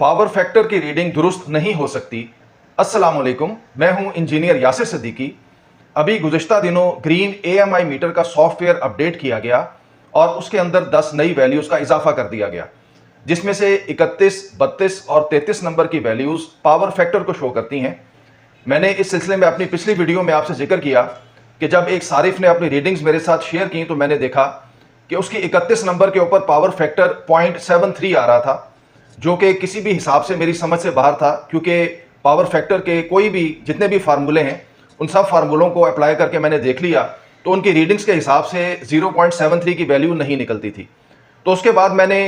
Power factor की reading दुरुस्त नहीं हो सकती। अस्सलाम वालेकुम, मैं हूं इंजीनियर यासिर सिद्दीकी। अभी गुज़िश्ता दिनों ग्रीन AMI मीटर का सॉफ्टवेयर अपडेट किया गया और उसके अंदर 10 नई वैल्यूज़ का इजाफा कर दिया गया, जिसमें से 31, 32 और 33 नंबर की वैल्यूज़ पावर फैक्टर को शो करती हैं। मैंने इस सिलसिले में अपनी पिछली वीडियो में आपसे जिक्र किया कि जब एक सारिफ ने अपनी रीडिंग्स मेरे साथ शेयर की तो मैंने देखा कि उसकी 31 नंबर के ऊपर पावर फैक्टर 0.73 आ रहा था, जो कि किसी भी हिसाब से मेरी समझ से बाहर था, क्योंकि पावर फैक्टर के कोई भी जितने भी फार्मूले हैं उन सब फार्मूलों को अप्लाई करके मैंने देख लिया तो उनकी रीडिंग्स के हिसाब से 0.73 की वैल्यू नहीं निकलती थी। तो उसके बाद मैंने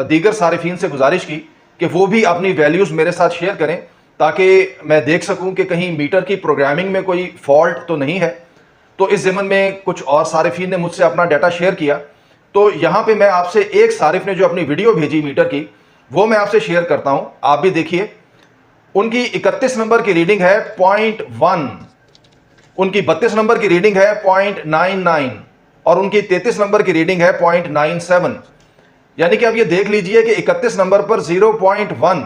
दीगर सारिफीन से गुजारिश की कि वो भी अपनी वैल्यूज़ मेरे साथ शेयर करें ताकि मैं देख सकूं कि कहीं मीटर की प्रोग्रामिंग में कोई फॉल्ट तो नहीं है। तो इस ज़मन में कुछ और सारिफीन ने मुझसे अपना डाटा शेयर किया, तो यहाँ पे मैं आपसे एक सारिफ ने जो अपनी वीडियो भेजी मीटर की वो मैं आपसे शेयर करता हूँ, आप भी देखिए। उनकी 31 नंबर की रीडिंग है 0.1, उनकी 32 नंबर की रीडिंग है 0.99 और उनकी 33 नंबर की रीडिंग है 0.97। यानी कि अब ये देख लीजिए कि 31 नंबर पर 0.1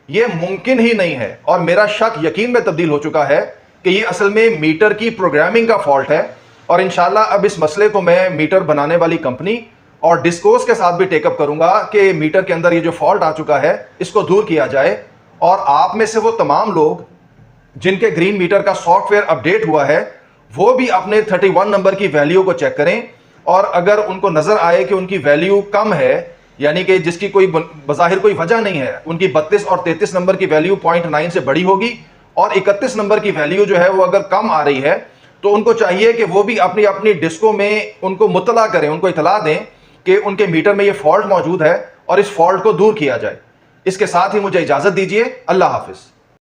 ये मुमकिन ही नहीं है, और मेरा शक यकीन में तब्दील हो चुका है कि ये असल में मीटर की प्रोग्रामिंग का फॉल्ट है। और इंशाल्लाह अब इस मसले को मैं मीटर बनाने वाली कंपनी और डिस्कोर्स के साथ भी टेकअप करूंगा कि मीटर के अंदर ये जो फॉल्ट आ चुका है इसको दूर किया जाए। और आप में से वो तमाम लोग जिनके ग्रीन मीटर का सॉफ्टवेयर अपडेट हुआ है वो भी अपने 31 नंबर की वैल्यू को चेक करें, और अगर उनको नजर आए कि उनकी वैल्यू कम है, यानी कि जिसकी कोई बज़ाहिर कोई वजह नहीं है, उनकी 32 और 33 नंबर की वैल्यू 0.9 से बड़ी होगी और 31 नंबर की वैल्यू जो है वो अगर कम आ रही है, तो उनको चाहिए कि वो भी अपनी अपनी डिस्को में उनको मुतला करें, उनको इतला दें कि उनके मीटर में ये फॉल्ट मौजूद है और इस फॉल्ट को दूर किया जाए। इसके साथ ही मुझे इजाज़त दीजिए। अल्लाह हाफिज़।